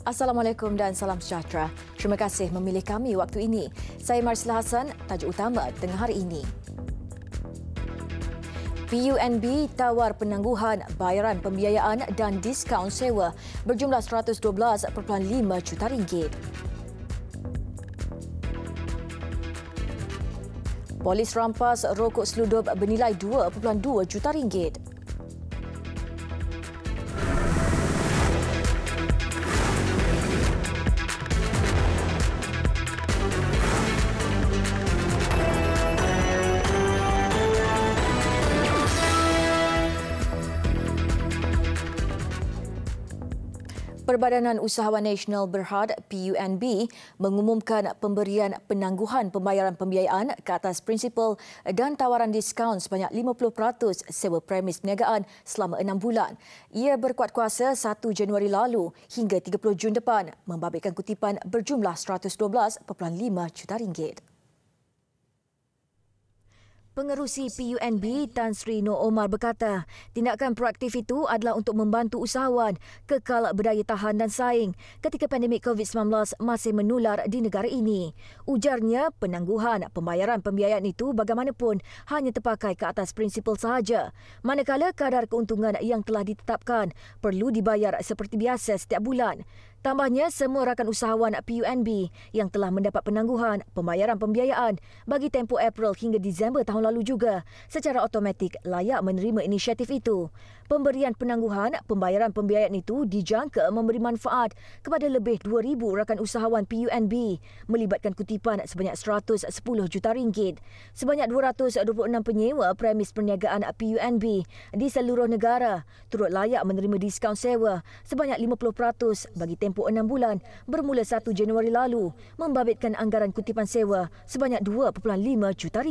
Assalamualaikum dan salam sejahtera. Terima kasih memilih kami waktu ini. Saya Marsila Hassan, tajuk utama tengah hari ini. PUNB tawar penangguhan bayaran pembiayaan dan diskaun sewa berjumlah RM112.5 juta. Polis rampas rokok seludub bernilai RM2.2 juta. Perbadanan Usahawan Nasional Berhad PUNB mengumumkan pemberian penangguhan pembayaran pembiayaan ke atas prinsipal dan tawaran diskaun sebanyak 50% sewa premis perniagaan selama 6 bulan. Ia berkuat kuasa 1 Januari lalu hingga 30 Jun depan, membabitkan kutipan berjumlah RM112.5 juta. Pengerusi PUNB Tan Sri Noor Omar berkata, tindakan proaktif itu adalah untuk membantu usahawan kekal berdaya tahan dan saing ketika pandemik COVID-19 masih menular di negara ini. Ujarnya, penangguhan pembayaran pembiayaan itu bagaimanapun hanya terpakai ke atas prinsipal sahaja, manakala kadar keuntungan yang telah ditetapkan perlu dibayar seperti biasa setiap bulan. Tambahnya, semua rakan usahawan PUNB yang telah mendapat penangguhan pembayaran pembiayaan bagi tempoh April hingga Disember tahun lalu juga secara automatik layak menerima inisiatif itu. Pemberian penangguhan pembayaran pembiayaan itu dijangka memberi manfaat kepada lebih 2,000 rakan usahawan PUNB melibatkan kutipan sebanyak RM110 juta. Sebanyak 226 penyewa premis perniagaan PUNB di seluruh negara turut layak menerima diskaun sewa sebanyak 50% bagi tempoh 6 bulan bermula 1 Januari lalu, membabitkan anggaran kutipan sewa sebanyak RM2.5 juta.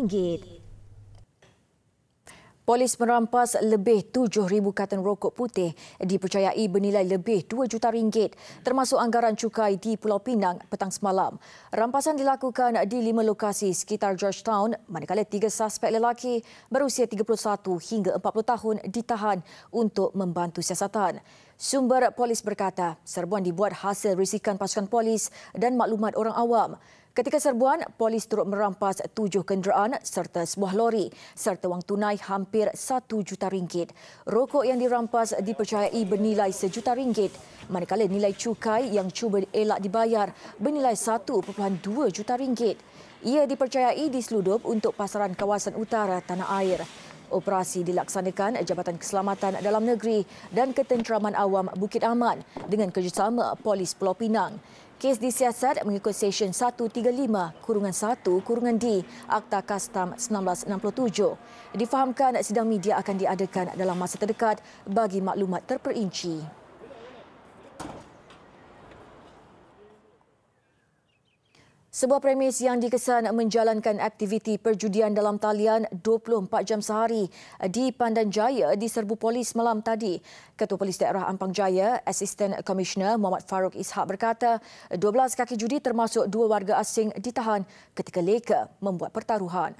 Polis merampas lebih 7,000 karton rokok putih dipercayai bernilai lebih RM2 juta, termasuk anggaran cukai di Pulau Pinang petang semalam. Rampasan dilakukan di 5 lokasi sekitar Georgetown, manakala 3 suspek lelaki berusia 31 hingga 40 tahun ditahan untuk membantu siasatan. Sumber polis berkata, serbuan dibuat hasil risikan pasukan polis dan maklumat orang awam. Ketika serbuan, polis turut merampas 7 kenderaan serta sebuah lori serta wang tunai hampir RM1 juta. Rokok yang dirampas dipercayai bernilai RM1 juta, manakala nilai cukai yang cuba elak dibayar bernilai RM1.2 juta. Ia dipercayai diseludup untuk pasaran kawasan utara tanah air. Operasi dilaksanakan Jabatan Keselamatan Dalam Negeri dan Ketenteraman Awam Bukit Aman dengan kerjasama Polis Pulau Pinang. Kes disiasat mengikut Seksyen 135-1-D Akta Kastam 1967. Difahamkan sidang media akan diadakan dalam masa terdekat bagi maklumat terperinci. Sebuah premis yang dikesan menjalankan aktiviti perjudian dalam talian 24 jam sehari di Pandan Jaya diserbu polis malam tadi. Ketua Polis Daerah Ampang Jaya, Asisten Komisioner Muhammad Farouk Ishak berkata, 12 kaki judi termasuk 2 warga asing ditahan ketika leka membuat pertaruhan.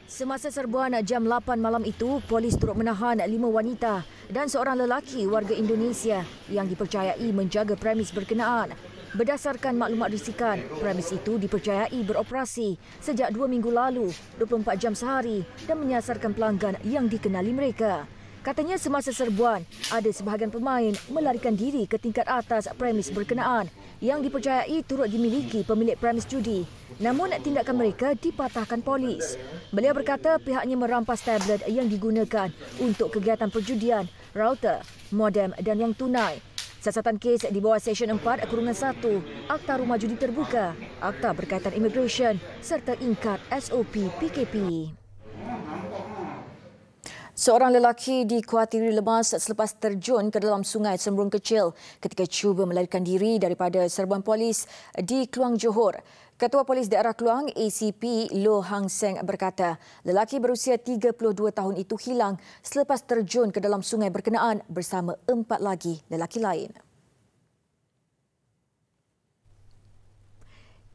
Semasa serbuan jam 8 malam itu, polis turut menahan 5 wanita dan seorang lelaki warga Indonesia yang dipercayai menjaga premis berkenaan. Berdasarkan maklumat risikan, premis itu dipercayai beroperasi sejak 2 minggu lalu, 24 jam sehari dan menyasarkan pelanggan yang dikenali mereka. Katanya semasa serbuan, ada sebahagian pemain melarikan diri ke tingkat atas premis berkenaan yang dipercayai turut dimiliki pemilik premis judi. Namun tindakan mereka dipatahkan polis. Beliau berkata pihaknya merampas tablet yang digunakan untuk kegiatan perjudian, router, modem dan wang tunai. Siasatan kes di bawah Seksyen 4-1 Akta Rumah Judi Terbuka, Akta Berkaitan Imigresen serta Ingkat SOP PKP. Seorang lelaki dikuatiri lemas selepas terjun ke dalam sungai Sembrung Kecil ketika cuba melarikan diri daripada serbuan polis di Kluang Johor. Ketua Polis Daerah Kluang, ACP Loh Hang Seng berkata, lelaki berusia 32 tahun itu hilang selepas terjun ke dalam sungai berkenaan bersama 4 lagi lelaki lain.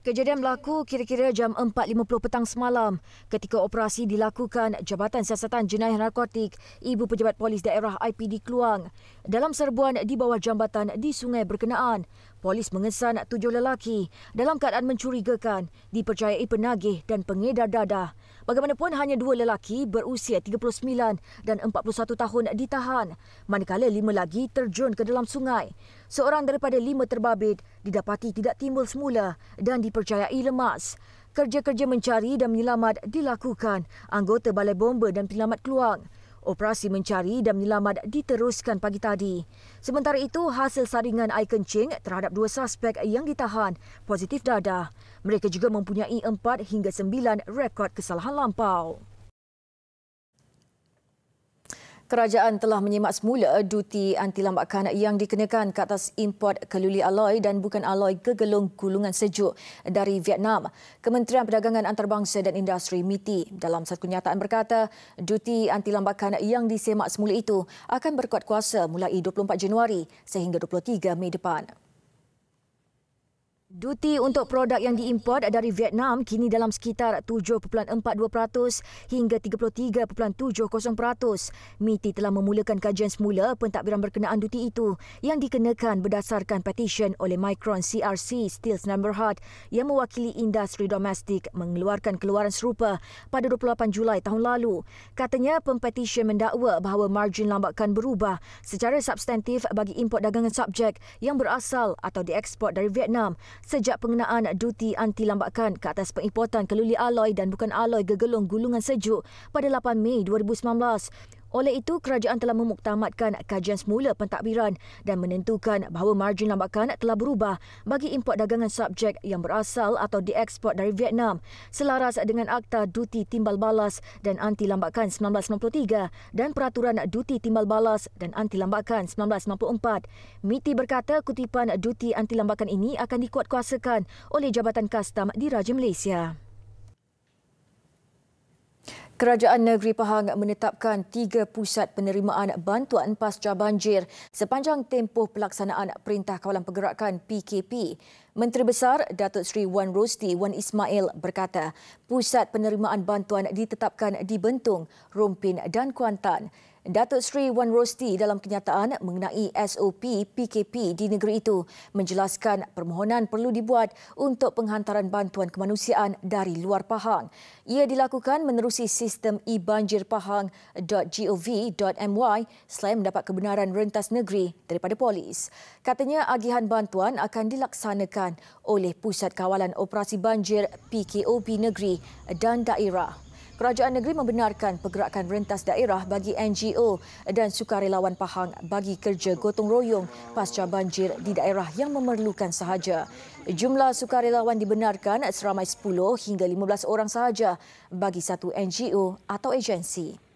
Kejadian berlaku kira-kira jam 4.50 petang semalam ketika operasi dilakukan Jabatan Siasatan Jenayah Narkotik Ibu Pejabat Polis Daerah IPD Kluang. Dalam serbuan di bawah jambatan di sungai berkenaan, polis mengesan 7 lelaki dalam keadaan mencurigakan dipercayai penagih dan pengedar dadah. Bagaimanapun hanya 2 lelaki berusia 39 dan 41 tahun ditahan, manakala 5 lagi terjun ke dalam sungai. Seorang daripada 5 terbabit didapati tidak timbul semula dan dipercayai lemas. Kerja-kerja mencari dan menyelamat dilakukan anggota Balai Bomba dan Penyelamat Kluang. Operasi mencari dan menyelamat diteruskan pagi tadi. Sementara itu, hasil saringan air kencing terhadap 2 suspek yang ditahan positif dadah. Mereka juga mempunyai 4 hingga 9 rekod kesalahan lampau. Kerajaan telah menyemak semula duti anti-lambakan yang dikenakan ke atas import keluli aloi dan bukan aloi gegelung gulungan sejuk dari Vietnam. Kementerian Perdagangan Antarabangsa dan Industri MITI dalam satu kenyataan berkata, duti anti-lambakan yang disemak semula itu akan berkuat kuasa mulai 24 Januari sehingga 23 Mei depan. Duti untuk produk yang diimport dari Vietnam kini dalam sekitar 7.42% hingga 33.70%. MITI telah memulakan kajian semula pentadbiran berkenaan duti itu yang dikenakan berdasarkan petisyen oleh Micron CRC Steel Senan Berhad yang mewakili industri domestik mengeluarkan keluaran serupa pada 28 Julai tahun lalu. Katanya pempetisyen mendakwa bahawa margin lambakan berubah secara substantif bagi import dagangan subjek yang berasal atau dieksport dari Vietnam sejak pengenaan duti anti-lambakan ke atas pengimportan keluli aloi dan bukan aloi gegelung gulungan sejuk pada 8 Mei 2019. Oleh itu, kerajaan telah memuktamadkan kajian semula pentadbiran dan menentukan bahawa margin lambakan telah berubah bagi import dagangan subjek yang berasal atau dieksport dari Vietnam selaras dengan Akta Duti Timbal Balas dan Anti-Lambakan 1993 dan Peraturan Duti Timbal Balas dan Anti-Lambakan 1994. MITI berkata kutipan duti anti-lambakan ini akan dikuatkuasakan oleh Jabatan Kastam di Raja Malaysia. Kerajaan Negeri Pahang menetapkan 3 pusat penerimaan bantuan pasca banjir sepanjang tempoh pelaksanaan Perintah Kawalan Pergerakan PKP. Menteri Besar Datuk Seri Wan Rosti Wan Ismail berkata, pusat penerimaan bantuan ditetapkan di Bentong, Rompin dan Kuantan. Datuk Seri Wan Rosti dalam kenyataan mengenai SOP PKP di negeri itu menjelaskan permohonan perlu dibuat untuk penghantaran bantuan kemanusiaan dari luar Pahang. Ia dilakukan menerusi sistem ebanjirpahang.gov.my selain mendapat kebenaran rentas negeri daripada polis. Katanya agihan bantuan akan dilaksanakan oleh Pusat Kawalan Operasi Banjir PKOB negeri dan daerah. Kerajaan negeri membenarkan pergerakan rentas daerah bagi NGO dan sukarelawan Pahang bagi kerja gotong royong pasca banjir di daerah yang memerlukan sahaja. Jumlah sukarelawan dibenarkan seramai 10 hingga 15 orang sahaja bagi satu NGO atau agensi.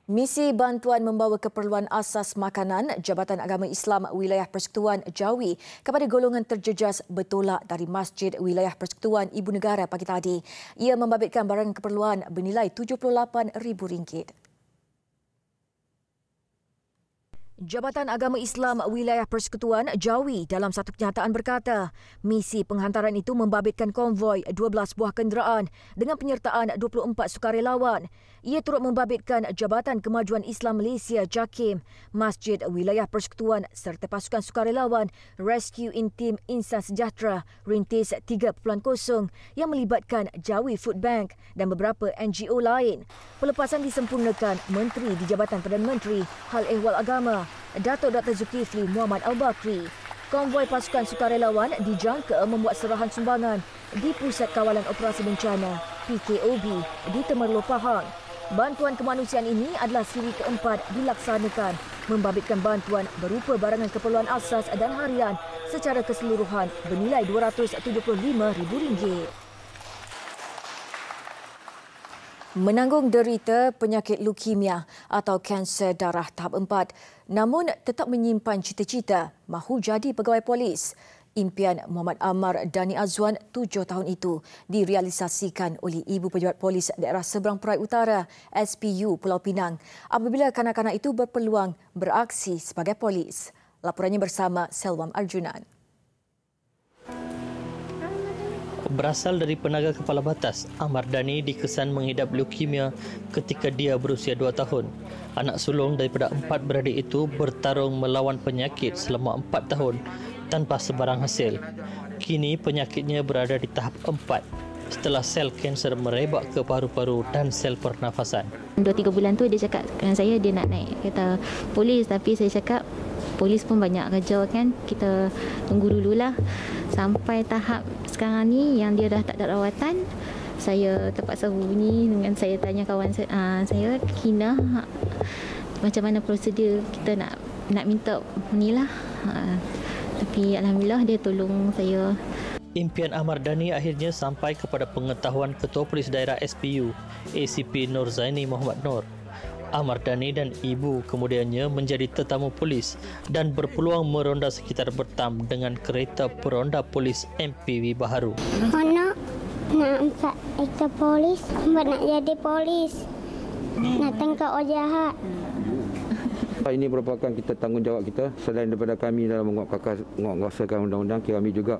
Misi bantuan membawa keperluan asas makanan Jabatan Agama Islam Wilayah Persekutuan Jawi kepada golongan terjejas bertolak dari Masjid Wilayah Persekutuan Ibu Negara pagi tadi. Ia membabitkan barang keperluan bernilai RM78,000. Jabatan Agama Islam Wilayah Persekutuan Jawi dalam satu kenyataan berkata, misi penghantaran itu membabitkan konvoi 12 buah kenderaan dengan penyertaan 24 sukarelawan. Ia turut membabitkan Jabatan Kemajuan Islam Malaysia JAKIM, Masjid Wilayah Persekutuan serta pasukan sukarelawan Rescue Intim Insan Sejahtera Rintis 3.0 yang melibatkan Jawi Food Bank dan beberapa NGO lain. Pelepasan disempurnakan Menteri di Jabatan Perdana Menteri Hal Ehwal Agama Datuk Dr. Zulkifli Muhammad Al-Bakri. Konvoi pasukan sukarelawan dijangka membuat serahan sumbangan di Pusat Kawalan Operasi Bencana PKOB di Temerloh Pahang. Bantuan kemanusiaan ini adalah siri keempat dilaksanakan membabitkan bantuan berupa barangan keperluan asas dan harian secara keseluruhan bernilai RM275,000. Menanggung derita penyakit leukemia atau kanser darah tahap 4 namun tetap menyimpan cita-cita mahu jadi pegawai polis. Impian Muhammad Amar Dani Azwan 7 tahun itu direalisasikan oleh Ibu Pejabat Polis Daerah Seberang Perai Utara SPU Pulau Pinang apabila kanak-kanak itu berpeluang beraksi sebagai polis. Laporannya bersama Selvam Arjunan. Berasal dari penaga kepala batas, Amardani dikesan mengidap leukemia ketika dia berusia 2 tahun. Anak sulung daripada 4 beradik itu bertarung melawan penyakit selama 4 tahun tanpa sebarang hasil. Kini penyakitnya berada di tahap 4 setelah sel kanser merebak ke paru-paru dan sel pernafasan. 2-3 bulan tu dia cakap dengan saya dia nak naik kereta polis, tapi saya cakap polis pun banyak kerja kan, kita tunggu dululah sampai tahap sekarang ni yang dia dah tak ada rawatan. Saya terpaksa hubungi dengan saya tanya kawan saya Kina, macam mana prosedur kita nak minta ni lah. Tapi alhamdulillah dia tolong saya. Impian Amardani akhirnya sampai kepada pengetahuan Ketua Polis Daerah SPU ACP Nur Zaini Muhammad Nur. Amardani dan ibu kemudiannya menjadi tetamu polis dan berpeluang meronda sekitar Bertam dengan kereta peronda polis MPV baharu. Anak nak ikut polis, nak jadi polis, nak tangkap orang jahat. Ini merupakan kita tanggungjawab kita selain daripada kami dalam menguatkan undang-undang, kami juga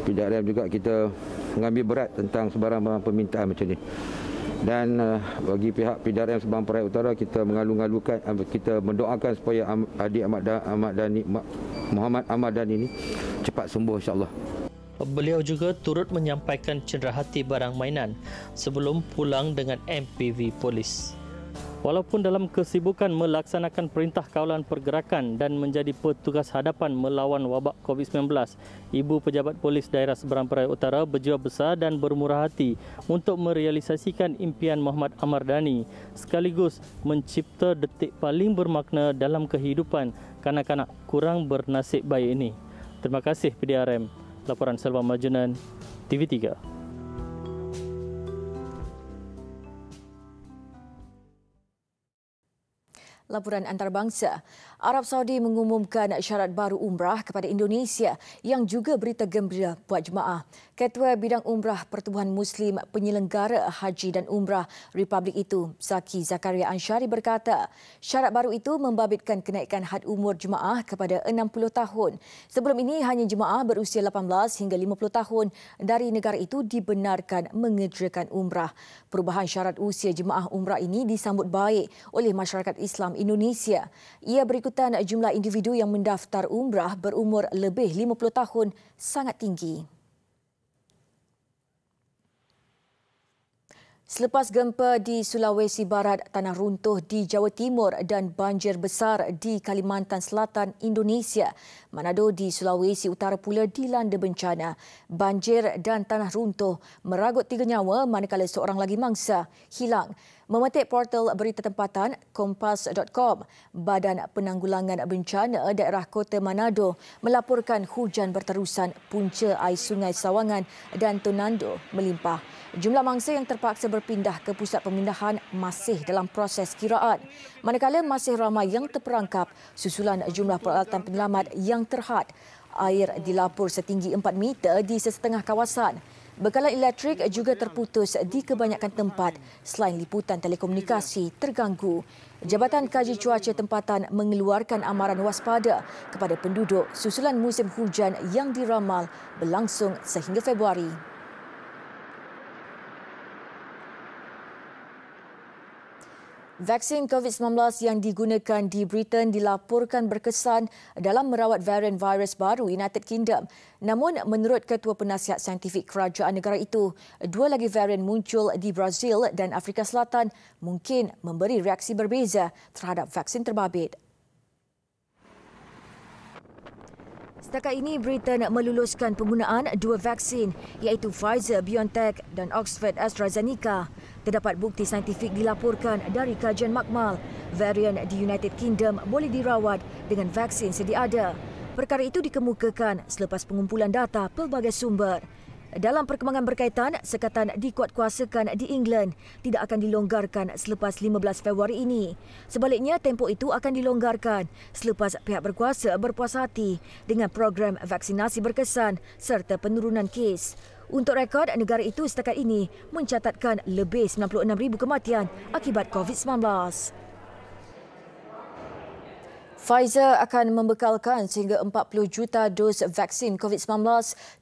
PDRM juga kita mengambil berat tentang sebarang permintaan macam ni. Dan bagi pihak PDRM Sabang Perai Utara, kita mengalu-alukan, kita mendoakan supaya adik Muhammad Amardani ini cepat sembuh insya-Allah. Beliau juga turut menyampaikan cenderahati barang mainan sebelum pulang dengan MPV polis. Walaupun dalam kesibukan melaksanakan perintah kawalan pergerakan dan menjadi petugas hadapan melawan wabak COVID-19, Ibu Pejabat Polis Daerah Seberang Perai Utara berjiwa besar dan bermurah hati untuk merealisasikan impian Muhammad Amardani sekaligus mencipta detik paling bermakna dalam kehidupan kanak-kanak kurang bernasib baik ini. Terima kasih PDRM. Laporan Selvam Arjunan, TV3. Laporan antarabangsa, Arab Saudi mengumumkan syarat baru umrah kepada Indonesia yang juga berita gembira buat jemaah. Ketua Bidang Umrah Pertubuhan Muslim Penyelenggara Haji dan Umrah Republik itu, Zaki Zakaria Ansyari berkata, syarat baru itu membabitkan kenaikan had umur jemaah kepada 60 tahun. Sebelum ini hanya jemaah berusia 18 hingga 50 tahun dari negara itu dibenarkan mengerjakan umrah. Perubahan syarat usia jemaah umrah ini disambut baik oleh masyarakat Islam Indonesia. Ia berikutan jumlah individu yang mendaftar umrah berumur lebih 50 tahun sangat tinggi. Selepas gempa di Sulawesi Barat, tanah runtuh di Jawa Timur dan banjir besar di Kalimantan Selatan, Indonesia, Manado di Sulawesi Utara pula dilanda bencana. Banjir dan tanah runtuh meragut 3 nyawa manakala seorang lagi mangsa hilang. Memetik portal berita tempatan kompas.com, Badan Penanggulangan Bencana Daerah Kota Manado melaporkan hujan berterusan, punca air Sungai Sawangan dan Tonando melimpah. Jumlah mangsa yang terpaksa berpindah ke pusat pemindahan masih dalam proses kiraan. Manakala masih ramai yang terperangkap susulan jumlah peralatan penyelamat yang terhad. Air dilapur setinggi 4 meter di sesetengah kawasan. Bekalan elektrik juga terputus di kebanyakan tempat selain liputan telekomunikasi terganggu. Jabatan Kaji Cuaca Tempatan mengeluarkan amaran waspada kepada penduduk susulan musim hujan yang diramal berlangsung sehingga Februari. Vaksin COVID-19 yang digunakan di Britain dilaporkan berkesan dalam merawat varian virus baru United Kingdom. Namun, menurut Ketua Penasihat Saintifik Kerajaan negara itu, 2 lagi varian muncul di Brazil dan Afrika Selatan mungkin memberi reaksi berbeza terhadap vaksin terbabit. Setakat ini, Britain meluluskan penggunaan 2 vaksin iaitu Pfizer-BioNTech dan Oxford-AstraZeneca. Terdapat bukti saintifik dilaporkan dari kajian makmal. Varian di United Kingdom boleh dirawat dengan vaksin sedia ada. Perkara itu dikemukakan selepas pengumpulan data pelbagai sumber. Dalam perkembangan berkaitan, sekatan dikuatkuasakan di England tidak akan dilonggarkan selepas 15 Februari ini. Sebaliknya, tempoh itu akan dilonggarkan selepas pihak berkuasa berpuas hati dengan program vaksinasi berkesan serta penurunan kes. Untuk rekod, negara itu setakat ini mencatatkan lebih 96,000 kematian akibat COVID-19. Pfizer akan membekalkan sehingga 40 juta dos vaksin COVID-19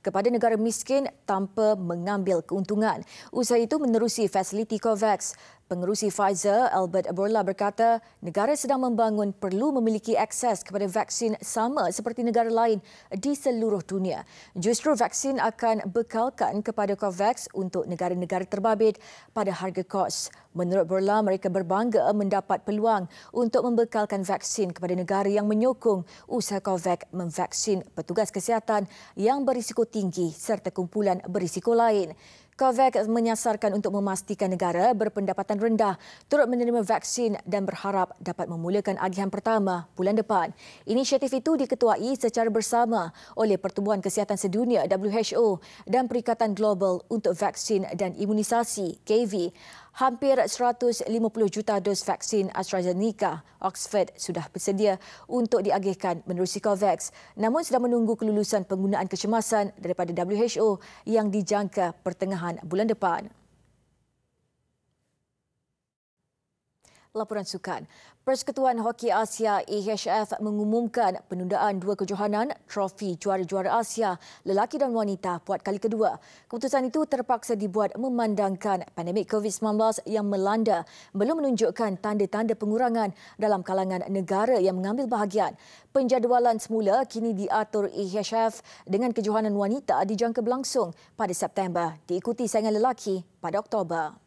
kepada negara miskin tanpa mengambil keuntungan. Usaha itu menerusi fasiliti COVAX. Pengerusi Pfizer, Albert Bourla berkata, negara sedang membangun perlu memiliki akses kepada vaksin sama seperti negara lain di seluruh dunia. Justru vaksin akan bekalkan kepada COVAX untuk negara-negara terbabit pada harga kos. Menurut Bourla, mereka berbangga mendapat peluang untuk membekalkan vaksin kepada negara yang menyokong usaha COVAX memvaksin petugas kesihatan yang berisiko tinggi serta kumpulan berisiko lain. COVAX menyasarkan untuk memastikan negara berpendapatan rendah turut menerima vaksin dan berharap dapat memulakan agihan pertama bulan depan. Inisiatif itu diketuai secara bersama oleh Pertubuhan Kesihatan Sedunia WHO dan Perikatan Global untuk Vaksin dan Imunisasi KV. Hampir 150 juta dos vaksin AstraZeneca Oxford sudah bersedia untuk diagihkan menerusi COVAX, namun sedang menunggu kelulusan penggunaan kecemasan daripada WHO yang dijangka pertengahan bulan depan. Laporan sukan. Persekutuan Hoki Asia AHF mengumumkan penundaan dua kejohanan trofi juara-juara Asia lelaki dan wanita buat kali kedua. Keputusan itu terpaksa dibuat memandangkan pandemik COVID-19 yang melanda belum menunjukkan tanda-tanda pengurangan dalam kalangan negara yang mengambil bahagian. Penjadualan semula kini diatur AHF dengan kejohanan wanita dijangka berlangsung pada September, diikuti saingan lelaki pada Oktober.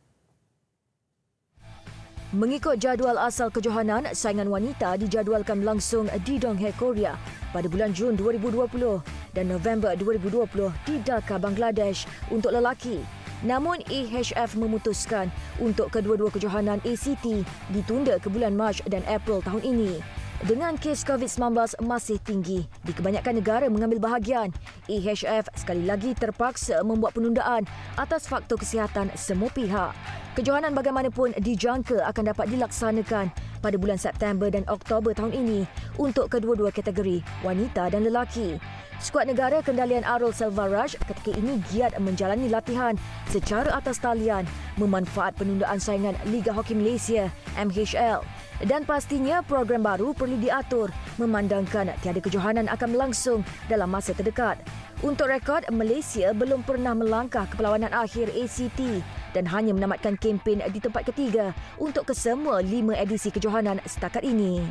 Mengikut jadual asal kejohanan, saingan wanita dijadualkan berlangsung di Donghae, Korea pada bulan Jun 2020 dan November 2020 di Dhaka, Bangladesh untuk lelaki. Namun AHF memutuskan untuk kedua-dua kejohanan ACT ditunda ke bulan Mac dan April tahun ini. Dengan kes COVID-19 masih tinggi di kebanyakan negara mengambil bahagian, AHF sekali lagi terpaksa membuat penundaan atas faktor kesihatan semua pihak. Kejohanan bagaimanapun dijangka akan dapat dilaksanakan pada bulan September dan Oktober tahun ini untuk kedua-dua kategori wanita dan lelaki. Skuad negara kendalian Arul Selvaraj ketika ini giat menjalani latihan secara atas talian memanfaat penundaan saingan Liga Hoki Malaysia MHL. Dan pastinya program baru perlu diatur memandangkan tiada kejohanan akan berlangsung dalam masa terdekat. Untuk rekod, Malaysia belum pernah melangkah ke perlawanan akhir ACT dan hanya menamatkan kempen di tempat ketiga untuk kesemua 5 edisi kejohanan setakat ini.